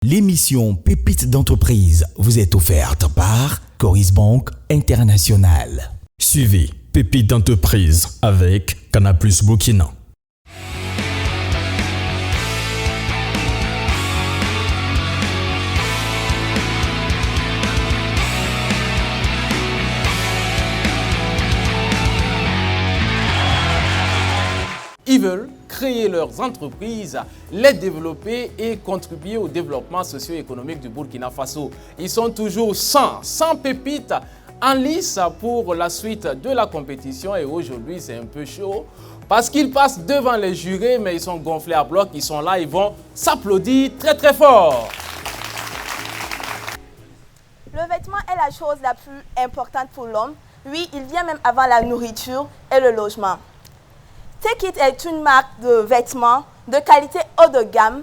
L'émission Pépites d'entreprise vous est offerte par Coris Bank International. Suivez Pépites d'entreprise avec Canal+ Burkina. Ils veulent créer leurs entreprises, les développer et contribuer au développement socio-économique du Burkina Faso. Ils sont toujours 100 pépites en lice pour la suite de la compétition et aujourd'hui c'est un peu chaud parce qu'ils passent devant les jurés mais ils sont gonflés à bloc, ils sont là, ils vont s'applaudir très très fort. Le vêtement est la chose la plus importante pour l'homme. Oui, il vient même avant la nourriture et le logement. Take It est une marque de vêtements de qualité haut de gamme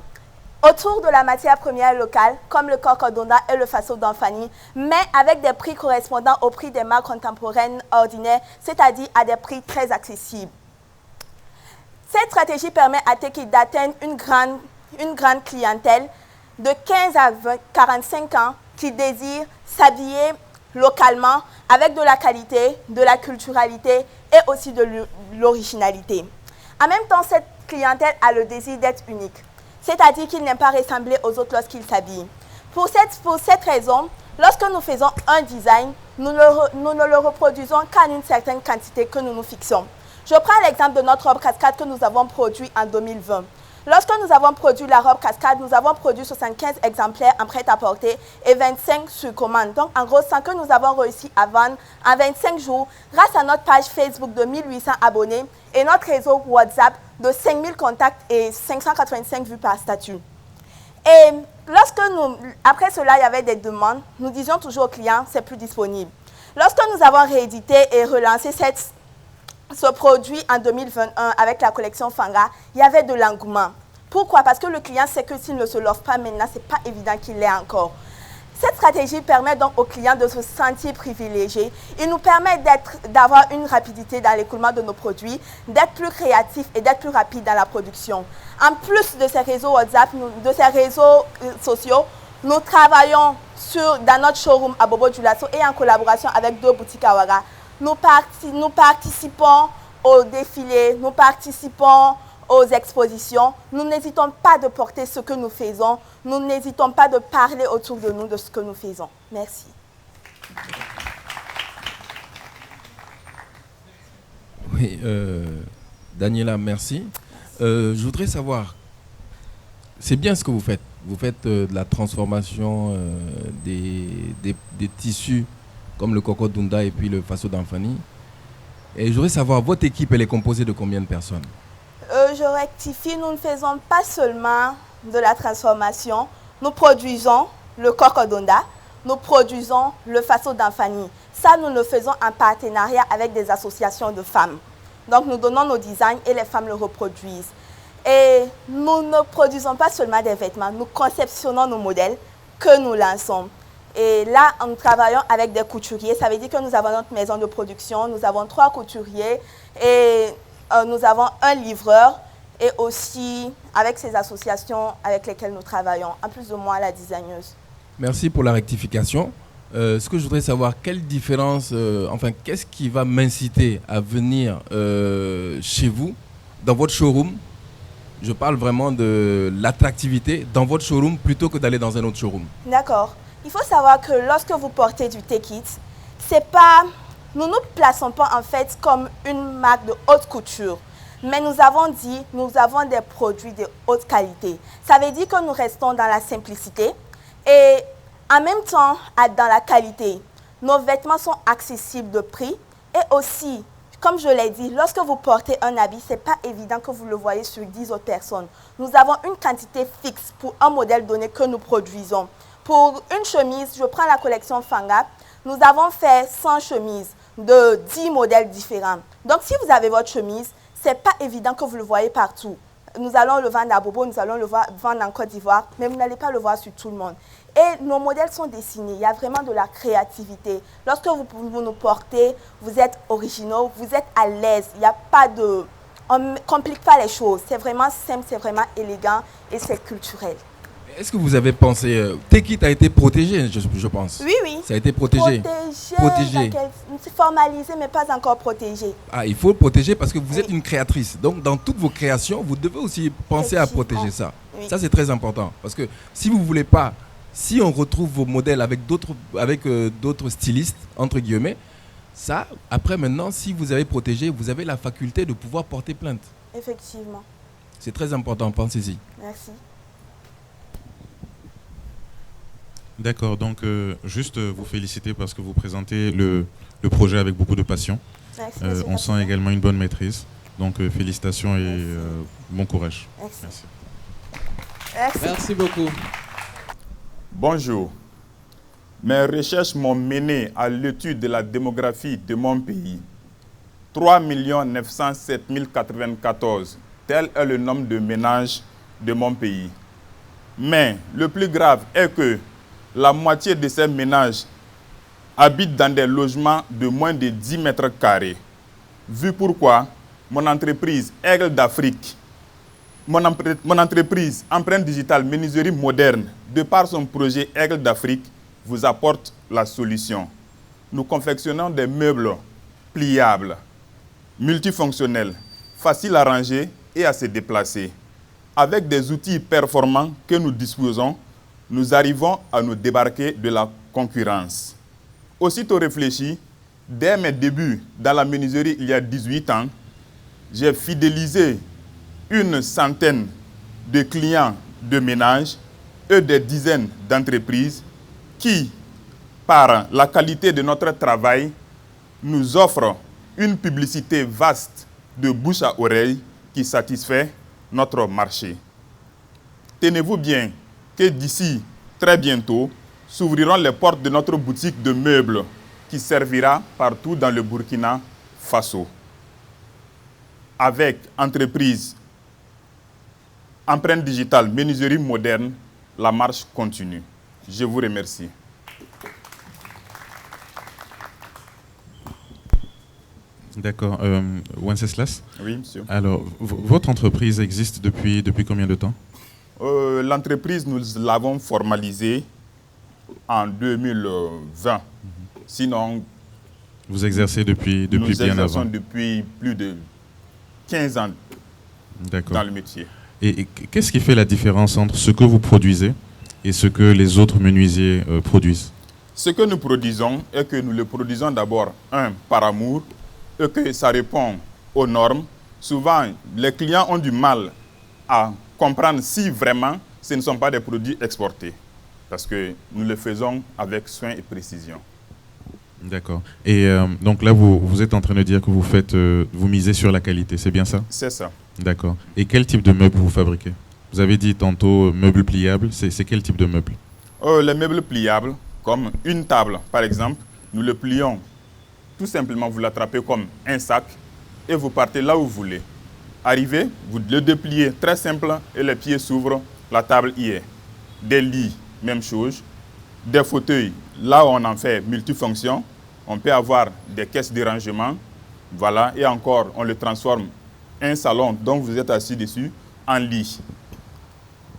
autour de la matière première locale comme le cocodonda et le faso d'Anfani, mais avec des prix correspondant au prix des marques contemporaines ordinaires, c'est-à-dire à des prix très accessibles. Cette stratégie permet à Take It d'atteindre une grande clientèle de 15 à 45 ans qui désire s'habiller localement avec de la qualité, de la culturalité et aussi de l'originalité. En même temps, cette clientèle a le désir d'être unique, c'est-à-dire qu'il n'aime pas ressembler aux autres lorsqu'il s'habille. Pour cette raison, lorsque nous faisons un design, nous ne le reproduisons qu'en une certaine quantité que nous nous fixons. Je prends l'exemple de notre robe cascade que nous avons produite en 2020. Lorsque nous avons produit la robe cascade, nous avons produit 75 exemplaires en prêt-à-porter et 25 sur commande. Donc, en gros, sans que nous avons réussi à vendre en 25 jours grâce à notre page Facebook de 1800 abonnés et notre réseau WhatsApp de 5000 contacts et 585 vues par statut. Et après cela, il y avait des demandes. Nous disions toujours aux clients, c'est plus disponible. Lorsque nous avons réédité et relancé ce produit en 2021 avec la collection Fanga, il y avait de l'engouement. Pourquoi? Parce que le client sait que s'il ne se l'offre pas maintenant, ce n'est pas évident qu'il l'ait encore. Cette stratégie permet donc au client de se sentir privilégié. Il nous permet d'avoir une rapidité dans l'écoulement de nos produits, d'être plus créatif et d'être plus rapide dans la production. En plus de ces réseaux WhatsApp, de ces réseaux sociaux, nous travaillons dans notre showroom à Bobo Dioulasso et en collaboration avec 2 boutiques à Ouaga. Nous participons aux défilés, nous participons aux expositions. Nous n'hésitons pas de porter ce que nous faisons. Nous n'hésitons pas de parler autour de nous de ce que nous faisons. Merci. Oui, Daniela, merci. Je voudrais savoir, c'est bien ce que vous faites. Vous faites de la transformation des tissus comme le cocodonda et puis le faso d'Anfani. Et je voudrais savoir, votre équipe, elle est composée de combien de personnes? Je rectifie, nous ne faisons pas seulement de la transformation. Nous produisons le cocodonda, nous produisons le faso d'Anfani. Ça, nous le faisons en partenariat avec des associations de femmes. Donc, nous donnons nos designs et les femmes le reproduisent. Et nous ne produisons pas seulement des vêtements, nous conceptionnons nos modèles que nous lançons. Et là, nous travaillons avec des couturiers. Ça veut dire que nous avons notre maison de production, nous avons 3 couturiers et nous avons un livreur et aussi avec ces associations avec lesquelles nous travaillons, en plus de moi, la designeuse. Merci pour la rectification. Ce que je voudrais savoir, quelle différence, qu'est-ce qui va m'inciter à venir chez vous, dans votre showroom? Je parle vraiment de l'attractivité dans votre showroom plutôt que d'aller dans un autre showroom. D'accord. Il faut savoir que lorsque vous portez du Take It, nous ne nous plaçons pas en fait comme une marque de haute couture. Mais nous avons des produits de haute qualité. Ça veut dire que nous restons dans la simplicité et en même temps dans la qualité. Nos vêtements sont accessibles de prix et aussi, comme je l'ai dit, lorsque vous portez un habit, ce n'est pas évident que vous le voyez sur 10 autres personnes. Nous avons une quantité fixe pour un modèle donné que nous produisons. Pour une chemise, je prends la collection Fanga, nous avons fait 100 chemises de 10 modèles différents. Donc, si vous avez votre chemise, ce n'est pas évident que vous le voyez partout. Nous allons le vendre à Bobo, nous allons le vendre en Côte d'Ivoire, mais vous n'allez pas le voir sur tout le monde. Et nos modèles sont dessinés, il y a vraiment de la créativité. Lorsque vous nous portez, vous êtes originaux, vous êtes à l'aise, il n'y a pas de... On ne complique pas les choses, c'est vraiment simple, c'est vraiment élégant et c'est culturel. Est-ce que vous avez pensé... Tekit a été protégé, je pense. Oui, oui. Ça a été protégé. Protégé. Formalisé, mais pas encore protégé. Ah, il faut le protéger parce que vous êtes une créatrice. Donc, dans toutes vos créations, vous devez aussi penser à protéger ça. Oui. Ça, c'est très important. Parce que si vous ne voulez pas, si on retrouve vos modèles avec d'autres stylistes, entre guillemets, ça, après maintenant, si vous avez protégé, vous avez la faculté de pouvoir porter plainte. Effectivement. C'est très important, pensez-y. Merci. D'accord, donc juste vous féliciter parce que vous présentez le projet avec beaucoup de passion. Merci, on sent également une bonne maîtrise. Donc félicitations et bon courage. Merci. Merci. Merci. Merci beaucoup. Bonjour. Mes recherches m'ont mené à l'étude de la démographie de mon pays. 3 907 094, tel est le nombre de ménages de mon pays. Mais le plus grave est que la moitié de ces ménages habitent dans des logements de moins de 10 mètres carrés. Vu pourquoi, mon entreprise Aigle d'Afrique, mon entreprise Empreinte Digitale Menuiserie Moderne, de par son projet Aigle d'Afrique, vous apporte la solution. Nous confectionnons des meubles pliables, multifonctionnels, faciles à ranger et à se déplacer. Avec des outils performants que nous disposons, nous arrivons à nous débarquer de la concurrence. Aussitôt réfléchi, dès mes débuts dans la menuiserie il y a 18 ans, j'ai fidélisé une centaine de clients de ménage et des dizaines d'entreprises qui, par la qualité de notre travail, nous offrent une publicité vaste de bouche à oreille qui satisfait notre marché. Tenez-vous bien que d'ici très bientôt, s'ouvriront les portes de notre boutique de meubles qui servira partout dans le Burkina Faso. Avec entreprise Empreinte Digitale Menuiserie Moderne, la marche continue. Je vous remercie. D'accord. Wenceslas? Oui, monsieur. Alors, votre entreprise existe depuis combien de temps? L'entreprise, nous l'avons formalisée en 2020. Sinon, vous exercez depuis bien avant? Nous exerçons depuis plus de 15 ans dans le métier. Et qu'est-ce qui fait la différence entre ce que vous produisez et ce que les autres menuisiers produisent? Ce que nous produisons est que nous le produisons d'abord, par amour, et que ça répond aux normes. Souvent, les clients ont du mal à comprendre si vraiment ce ne sont pas des produits exportés. Parce que nous le faisons avec soin et précision. D'accord. Et donc là, vous êtes en train de dire que vous misez sur la qualité, c'est bien ça? C'est ça. D'accord. Et quel type de meubles vous fabriquez? Vous avez dit tantôt meubles pliables, c'est quel type de meubles? Les meubles pliables, comme une table par exemple, nous le plions. Tout simplement, vous l'attrapez comme un sac et vous partez là où vous voulez. Arrivez, vous le dépliez, très simple, et les pieds s'ouvrent, la table y est. Des lits, même chose. Des fauteuils, là où on en fait multifonction, on peut avoir des caisses de rangement, voilà, et encore, on le transforme un salon dont vous êtes assis dessus en lit.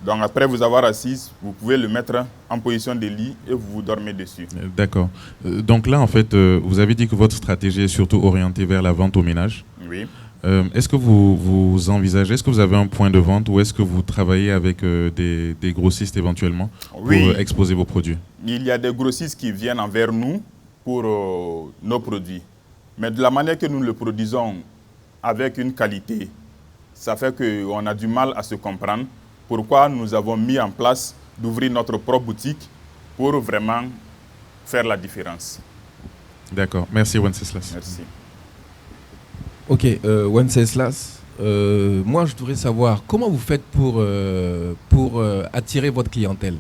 Donc après vous avoir assis, vous pouvez le mettre en position de lit et vous dormez dessus. D'accord. Donc là, en fait, vous avez dit que votre stratégie est surtout orientée vers la vente au ménage. Oui. Est-ce que vous envisagez, est-ce que vous avez un point de vente ou est-ce que vous travaillez avec des grossistes éventuellement pour exposer vos produits? Il y a des grossistes qui viennent envers nous pour nos produits. Mais de la manière que nous le produisons avec une qualité, ça fait qu'on a du mal à se comprendre. Pourquoi nous avons mis en place d'ouvrir notre propre boutique pour vraiment faire la différence. D'accord. Merci Wenceslas. Merci. Ok, Wenceslas, moi je voudrais savoir comment vous faites pour attirer votre clientèle.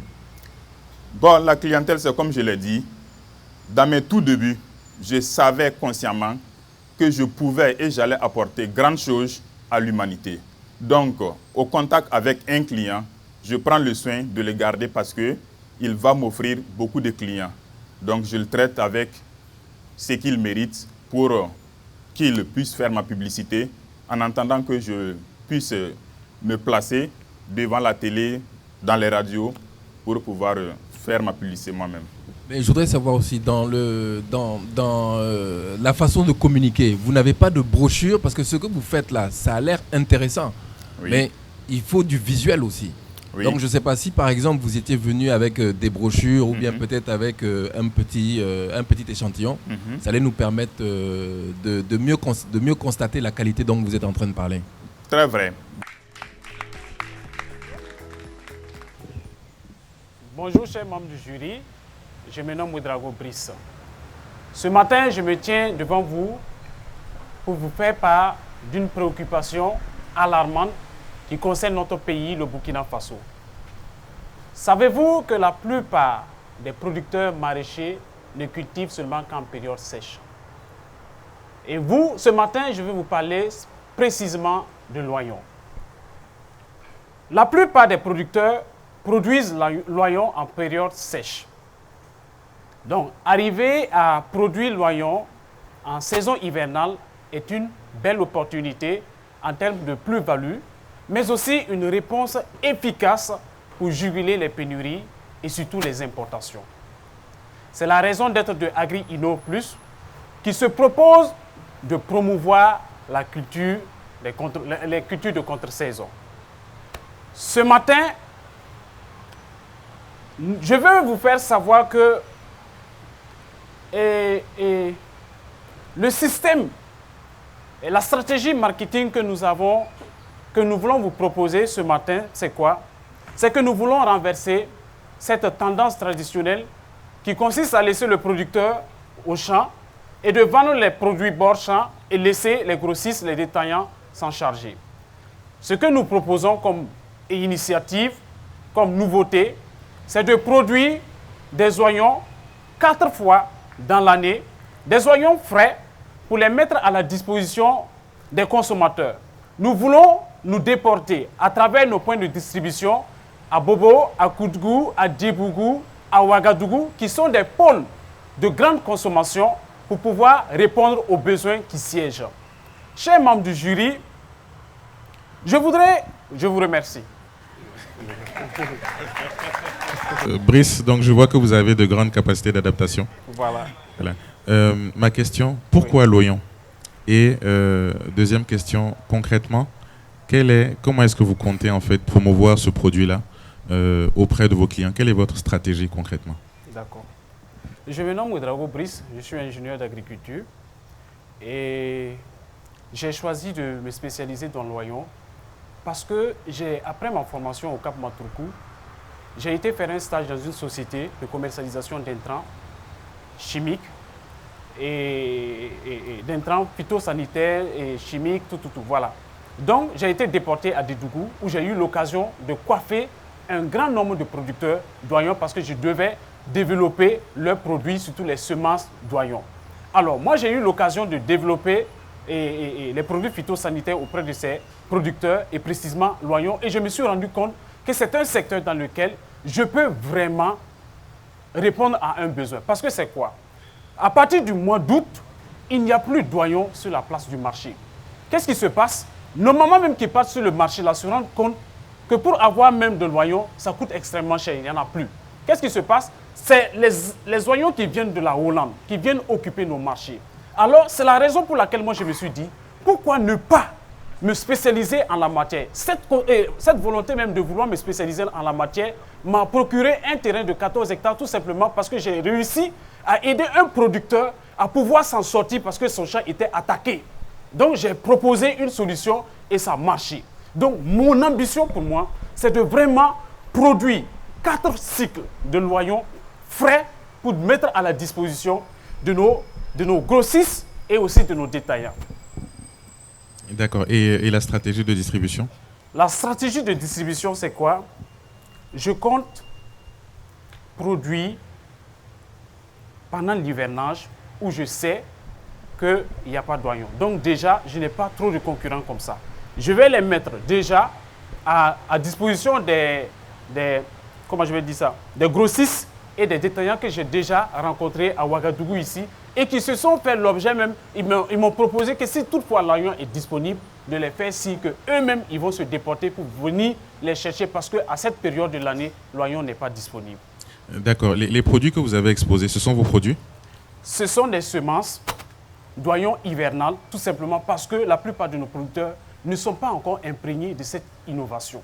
Bon, la clientèle, c'est comme je l'ai dit, dans mes tout débuts, je savais consciemment que je pouvais et j'allais apporter grandes choses à l'humanité. Donc, au contact avec un client, je prends le soin de le garder parce qu'il va m'offrir beaucoup de clients. Donc, je le traite avec ce qu'il mérite pour qu'il puisse faire ma publicité en attendant que je puisse me placer devant la télé, dans les radios pour pouvoir faire ma publicité moi-même. Mais je voudrais savoir aussi dans la façon de communiquer, vous n'avez pas de brochure parce que ce que vous faites là, ça a l'air intéressant, Oui. mais il faut du visuel aussi. Oui. Donc je ne sais pas si par exemple vous étiez venu avec des brochures ou bien peut-être avec un petit échantillon, ça allait nous permettre de mieux constater la qualité dont vous êtes en train de parler. Très vrai. Bonjour chers membres du jury, je me nomme Ouedraogo Brice. Ce matin, je me tiens devant vous pour vous faire part d'une préoccupation alarmante qui concerne notre pays, le Burkina Faso. Savez-vous que la plupart des producteurs maraîchers ne cultivent seulement qu'en période sèche? Et vous, ce matin, je vais vous parler précisément de l'oignon. La plupart des producteurs produisent l'oignon en période sèche. Donc, arriver à produire l'oignon en saison hivernale est une belle opportunité en termes de plus-value, mais aussi une réponse efficace pour juguler les pénuries et surtout les importations. C'est la raison d'être de Agri-Inno Plus qui se propose de promouvoir la culture, les cultures de contre-saison. Ce matin, je veux vous faire savoir que le système et la stratégie marketing que nous voulons vous proposer ce matin, c'est quoi? C'est que nous voulons renverser cette tendance traditionnelle qui consiste à laisser le producteur au champ et de vendre les produits bord champ et laisser les grossistes, les détaillants s'en charger. Ce que nous proposons comme initiative, comme nouveauté, c'est de produire des oignons 4 fois dans l'année, des oignons frais pour les mettre à la disposition des consommateurs. Nous voulons nous déporter à travers nos points de distribution à Bobo, à Koudgou, à Djibougou, à Ouagadougou, qui sont des pôles de grande consommation pour pouvoir répondre aux besoins qui siègent. Chers membres du jury, je vous remercie. Brice, donc je vois que vous avez de grandes capacités d'adaptation. Voilà. Ma question, pourquoi l'oignon? Et deuxième question, concrètement, comment est-ce que vous comptez en fait promouvoir ce produit-là auprès de vos clients? Quelle est votre stratégie concrètement? D'accord. Je me nomme Ouedraogo Brice, je suis ingénieur d'agriculture et j'ai choisi de me spécialiser dans l'oignon parce que après ma formation au Cap Matoukou, j'ai été faire un stage dans une société de commercialisation d'intrants chimiques et d'intrants phytosanitaires et chimiques, tout, voilà. Donc, j'ai été déporté à Dédougou où j'ai eu l'occasion de coiffer un grand nombre de producteurs d'oignons parce que je devais développer leurs produits, surtout les semences d'oignons. Alors, moi, j'ai eu l'occasion de développer les produits phytosanitaires auprès de ces producteurs et précisément l'oignon. Et je me suis rendu compte que c'est un secteur dans lequel je peux vraiment répondre à un besoin. Parce que c'est quoi? À partir du mois d'août, il n'y a plus d'oignons sur la place du marché. Qu'est-ce qui se passe? Nos mamans même qui partent sur le marché là se rendent compte que pour avoir même de l'oignon, ça coûte extrêmement cher, il n'y en a plus. Qu'est-ce qui se passe? C'est les oignons qui viennent de la Hollande, qui viennent occuper nos marchés. Alors, c'est la raison pour laquelle moi je me suis dit, pourquoi ne pas me spécialiser en la matière? Cette volonté même de vouloir me spécialiser en la matière m'a procuré un terrain de 14 hectares tout simplement parce que j'ai réussi à aider un producteur à pouvoir s'en sortir parce que son champ était attaqué. Donc, j'ai proposé une solution et ça a marché. Donc, mon ambition pour moi, c'est de vraiment produire 4 cycles de l'oignon frais pour mettre à la disposition de nos grossistes et aussi de nos détaillants. D'accord. Et la stratégie de distribution? La stratégie de distribution, c'est quoi? Je compte produire pendant l'hivernage où je sais qu'il n'y a pas d'oignons. Donc déjà, je n'ai pas trop de concurrents comme ça. Je vais les mettre déjà à disposition des grossistes et des détaillants que j'ai déjà rencontrés à Ouagadougou ici et qui se sont fait l'objet même, ils m'ont proposé que si toutefois l'oignon est disponible, de les faire si qu'eux-mêmes ils vont se déporter pour venir les chercher parce qu'à cette période de l'année, l'oignon n'est pas disponible. D'accord. Les produits que vous avez exposés, ce sont vos produits? Ce sont des semences d'oignons hivernales, tout simplement parce que la plupart de nos producteurs ne sont pas encore imprégnés de cette innovation.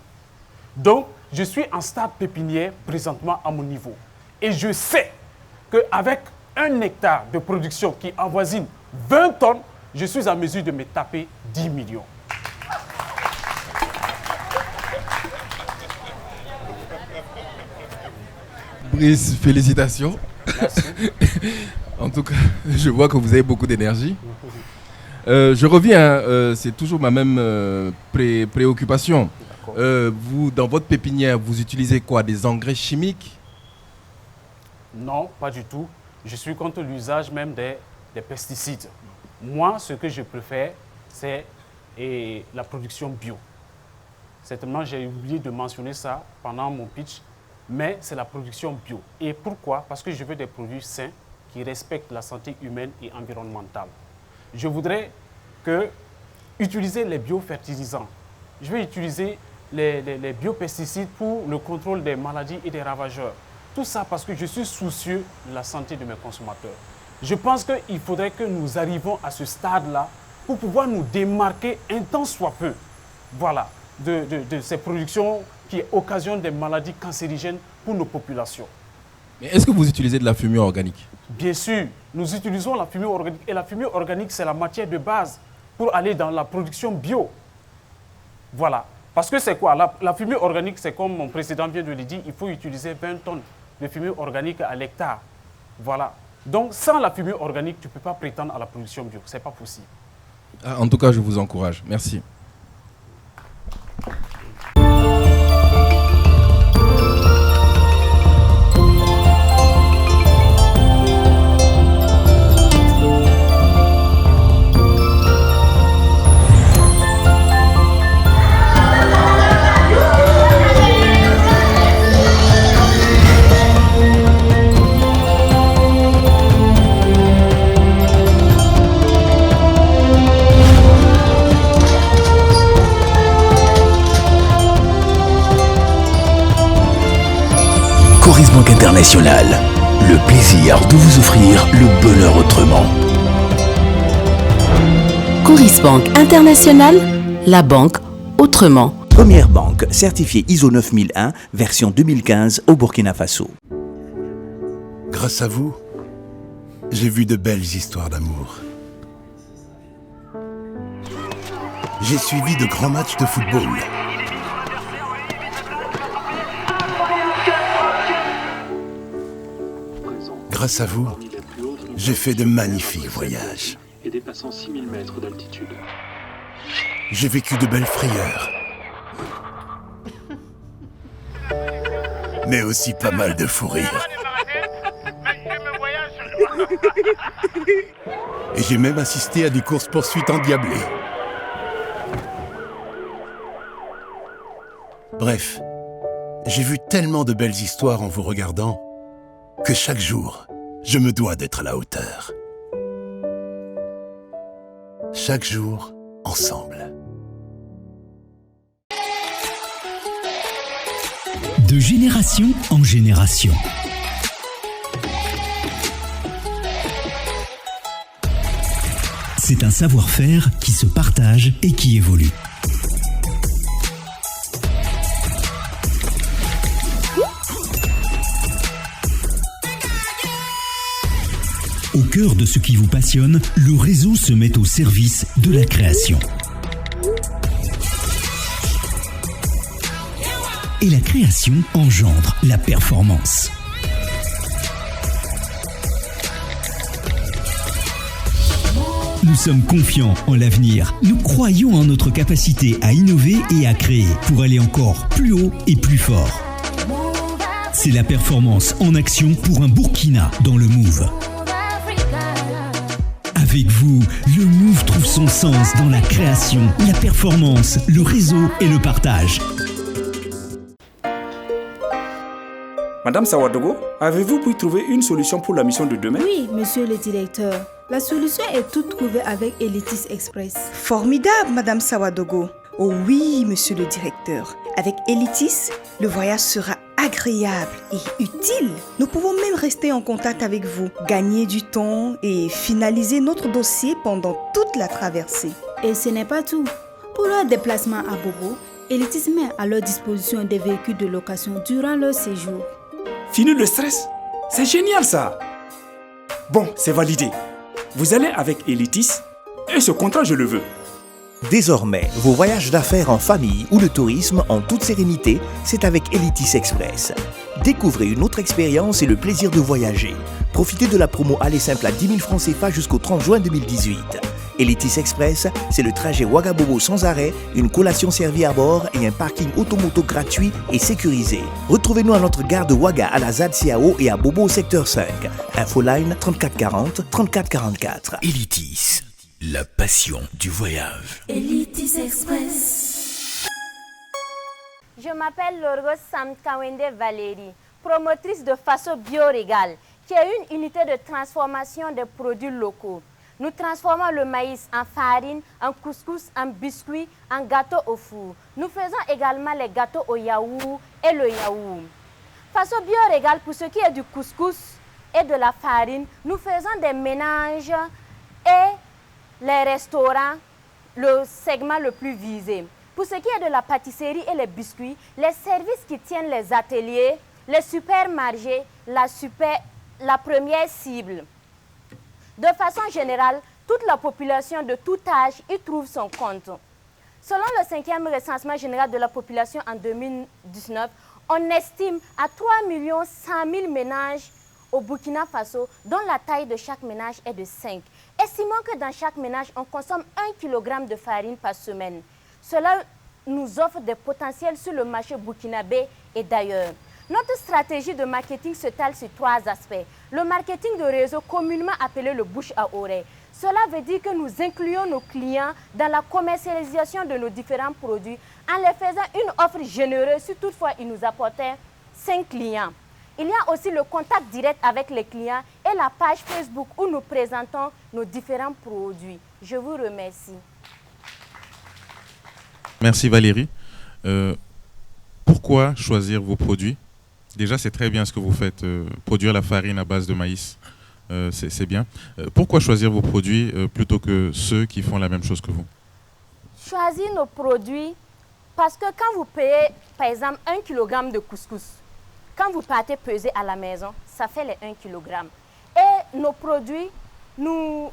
Donc, je suis en stade pépinière présentement à mon niveau. Et je sais qu'avec 1 hectare de production qui avoisine 20 tonnes, je suis en mesure de me taper 10 millions. Brice, félicitations. Merci. En tout cas, je vois que vous avez beaucoup d'énergie. Je reviens, c'est toujours ma même préoccupation. Vous, dans votre pépinière, vous utilisez quoi? Des engrais chimiques? Non, pas du tout. Je suis contre l'usage même des pesticides. Moi, ce que je préfère, c'est la production bio. Certainement, j'ai oublié de mentionner ça pendant mon pitch, mais c'est la production bio. Et pourquoi? Parce que je veux des produits sains qui respectent la santé humaine et environnementale. Je voudrais utiliser les biofertilisants. Je vais utiliser les biopesticides pour le contrôle des maladies et des ravageurs. Tout ça parce que je suis soucieux de la santé de mes consommateurs. Je pense qu'il faudrait que nous arrivions à ce stade-là pour pouvoir nous démarquer un tant soit peu, voilà, de ces productions qui occasionnent des maladies cancérigènes pour nos populations. Mais est-ce que vous utilisez de la fumée organique? Bien sûr, nous utilisons la fumée organique. Et la fumée organique, c'est la matière de base pour aller dans la production bio. Voilà. Parce que c'est quoi? La fumée organique, c'est comme mon précédent vient de le dire, il faut utiliser 20 tonnes de fumée organique à l'hectare. Voilà. Donc, sans la fumée organique, tu ne peux pas prétendre à la production bio. Ce n'est pas possible. Ah, en tout cas, je vous encourage. Merci. Coris Banque Internationale, le plaisir de vous offrir le bonheur autrement. Coris Banque Internationale, la banque autrement. Première banque certifiée ISO 9001, version 2015 au Burkina Faso. Grâce à vous, j'ai vu de belles histoires d'amour. J'ai suivi de grands matchs de football. Grâce à vous, j'ai fait de magnifiques voyages. Et dépassant 6000 mètres d'altitude. J'ai vécu de belles frayeurs. Mais aussi pas mal de fous rires. Et j'ai même assisté à des courses-poursuites endiablées. Bref, j'ai vu tellement de belles histoires en vous regardant que chaque jour, je me dois d'être à la hauteur. Chaque jour, ensemble. De génération en génération. C'est un savoir-faire qui se partage et qui évolue. Au cœur de ce qui vous passionne, le réseau se met au service de la création. Et la création engendre la performance. Nous sommes confiants en l'avenir. Nous croyons en notre capacité à innover et à créer pour aller encore plus haut et plus fort. C'est la performance en action pour un Burkina dans le Move. Avec vous, le Move trouve son sens dans la création, la performance, le réseau et le partage. Madame Sawadogo, avez-vous pu trouver une solution pour la mission de demain? Oui, monsieur le directeur. La solution est toute trouvée avec Elitis Express. Formidable, Madame Sawadogo. Oh oui, monsieur le directeur. Avec Elitis, le voyage sera agréable et utile. Nous pouvons même rester en contact avec vous, gagner du temps et finaliser notre dossier pendant toute la traversée. Et ce n'est pas tout. Pour leur déplacement à Bobo, Elitis met à leur disposition des véhicules de location durant leur séjour. Fini le stress. C'est génial ça. Bon, c'est validé. Vous allez avec Elitis et ce contrat, je le veux. Désormais, vos voyages d'affaires en famille ou le tourisme en toute sérénité, c'est avec Elitis Express. Découvrez une autre expérience et le plaisir de voyager. Profitez de la promo aller simple à 10 000 francs CFA jusqu'au 30 juin 2018. Elitis Express, c'est le trajet Ouagabobo sans arrêt, une collation servie à bord et un parking automoto gratuit et sécurisé. Retrouvez-nous à notre gare de Ouaga à la ZAD CAO et à Bobo au secteur 5. Infoline 34 40 34 44. Elitis, la passion du voyage. Elitis Express. Je m'appelle Lorgos Samkawende Valérie, promotrice de Faso Biorégal, qui est une unité de transformation des produits locaux. Nous transformons le maïs en farine, en couscous, en biscuits, en gâteaux au four. Nous faisons également les gâteaux au yaourt et le yaourt. Faso Biorégal, pour ce qui est du couscous et de la farine, nous faisons des mélanges et les restaurants, le segment le plus visé. Pour ce qui est de la pâtisserie et les biscuits, les services qui tiennent les ateliers, les supermarchés, la première cible. De façon générale, toute la population de tout âge y trouve son compte. Selon le 5e recensement général de la population en 2019, on estime à 3 100 000 ménages au Burkina Faso, dont la taille de chaque ménage est de 5. Estimons que dans chaque ménage, on consomme 1 kg de farine par semaine. Cela nous offre des potentiels sur le marché burkinabé et d'ailleurs. Notre stratégie de marketing se tale sur 3 aspects. Le marketing de réseau, communément appelé le bouche à oreille. Cela veut dire que nous incluons nos clients dans la commercialisation de nos différents produits en leur faisant une offre généreuse si toutefois ils nous apportaient 5 clients. Il y a aussi le contact direct avec les clients et la page Facebook où nous présentons nos différents produits. Je vous remercie. Merci Valérie. Pourquoi choisir vos produits? Déjà, c'est très bien ce que vous faites, produire la farine à base de maïs, c'est bien. Pourquoi choisir vos produits plutôt que ceux qui font la même chose que vous? Choisir nos produits parce que quand vous payez, par exemple, 1 kg de couscous, quand vous partez peser à la maison, ça fait les 1 kg. Et nos produits, nous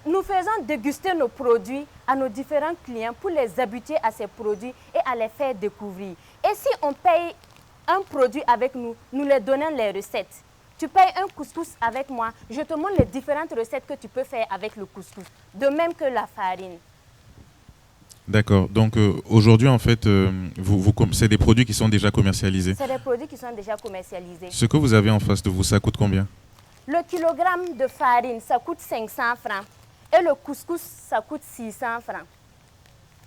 faisons déguster nos produits à nos différents clients pour les habituer à ces produits et à les faire découvrir. Et si on paye un produit avec nous, nous leur donnons les recettes. Tu payes un couscous avec moi, je te montre les différentes recettes que tu peux faire avec le couscous, de même que la farine. D'accord, donc aujourd'hui en fait, c'est des produits qui sont déjà commercialisés. C'est des produits qui sont déjà commercialisés. Ce que vous avez en face de vous, ça coûte combien? Le kilogramme de farine, ça coûte 500 francs. Et le couscous, ça coûte 600 francs.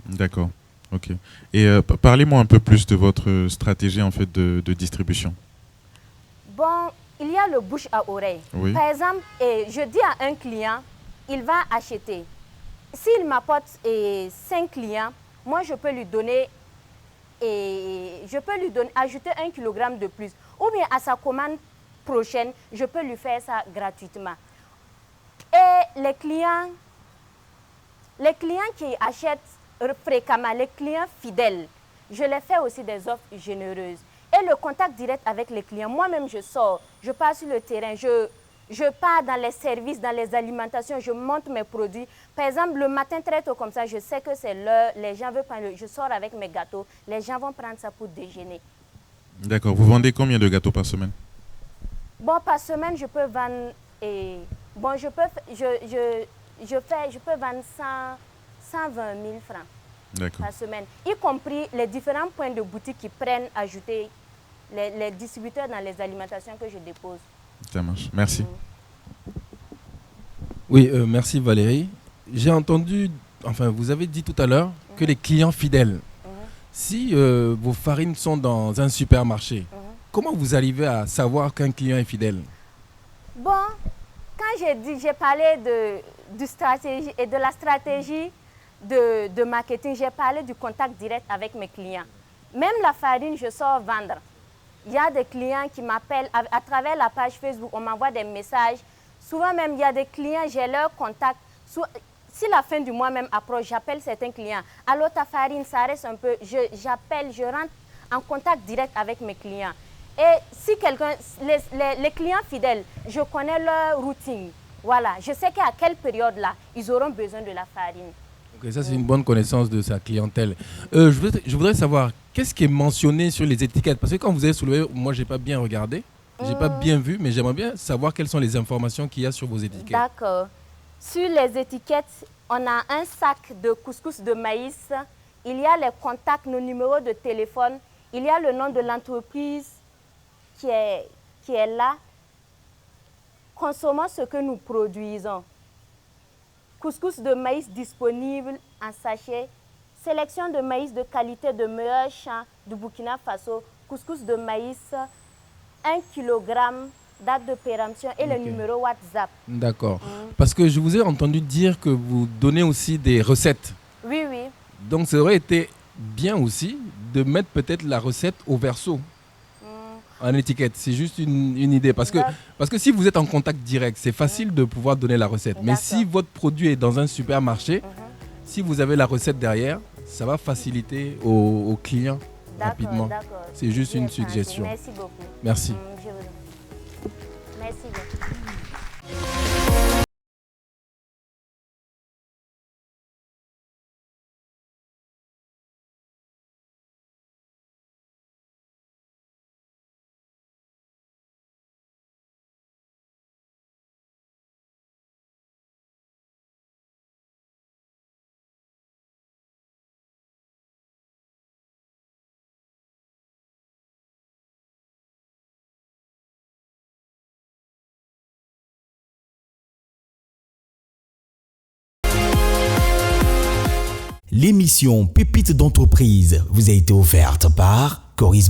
D'accord, ok. Et parlez-moi un peu plus de votre stratégie en fait de distribution. Bon, il y a le bouche à oreille. Oui. Par exemple, je dis à un client, il va acheter. S'il m'apporte 5 clients, moi je peux lui donner, ajouter 1 kg de plus. Ou bien à sa commande prochaine, je peux lui faire ça gratuitement. Et les clients qui achètent fréquemment, les clients fidèles, je les fais aussi des offres généreuses. Et le contact direct avec les clients, moi-même je sors, je pars sur le terrain, je pars dans les services, dans les alimentations, je monte mes produits. Par exemple, le matin très tôt comme ça, je sais que c'est l'heure, les gens veulent prendre, je sors avec mes gâteaux, les gens vont prendre ça pour déjeuner. D'accord, vous vendez combien de gâteaux par semaine? Bon, par semaine, je peux vendre... Bon, je peux vendre 120 000 francs par semaine, y compris les différents points de boutique qui prennent ajouter les distributeurs dans les alimentations que je dépose. Ça marche, merci. Oui, merci Valérie. J'ai entendu, enfin vous avez dit tout à l'heure que les clients fidèles, si vos farines sont dans un supermarché comment vous arrivez à savoir qu'un client est fidèle? Bon, quand j'ai parlé de la stratégie de marketing, j'ai parlé du contact direct avec mes clients. Même la farine, je sors vendre. Il y a des clients qui m'appellent à travers la page Facebook, on m'envoie des messages. Souvent même, il y a des clients, j'ai leur contact. Si la fin du mois même approche, j'appelle certains clients. Allô, ta farine, ça reste un peu. J'appelle, je rentre en contact direct avec mes clients. Et si les clients fidèles, je connais leur routine. Voilà, je sais qu'à quelle période là, ils auront besoin de la farine. Ok, ça c'est une bonne connaissance de sa clientèle. Je voudrais savoir, qu'est-ce qui est mentionné sur les étiquettes? Parce que quand vous avez soulevé, moi j'ai pas bien regardé, j'ai pas bien vu, mais j'aimerais bien savoir quelles sont les informations qu'il y a sur vos étiquettes. D'accord. Sur les étiquettes, on a un sac de couscous de maïs, il y a les contacts, nos numéros de téléphone, il y a le nom de l'entreprise qui est là. Consommons ce que nous produisons. Couscous de maïs disponible en sachet. Sélection de maïs de qualité de meilleur champ du Burkina Faso. Couscous de maïs, 1 kg, date de péremption et le numéro WhatsApp. D'accord. Parce que je vous ai entendu dire que vous donnez aussi des recettes. Oui, oui. Donc ça aurait été bien aussi de mettre peut-être la recette au verso. En étiquette, c'est juste une idée. Parce que si vous êtes en contact direct, c'est facile de pouvoir donner la recette. Mais si votre produit est dans un supermarché, si vous avez la recette derrière, ça va faciliter aux clients rapidement. C'est juste une suggestion. Merci beaucoup. Merci. Merci beaucoup. L'émission Pépites d'entreprise vous a été offerte par Coris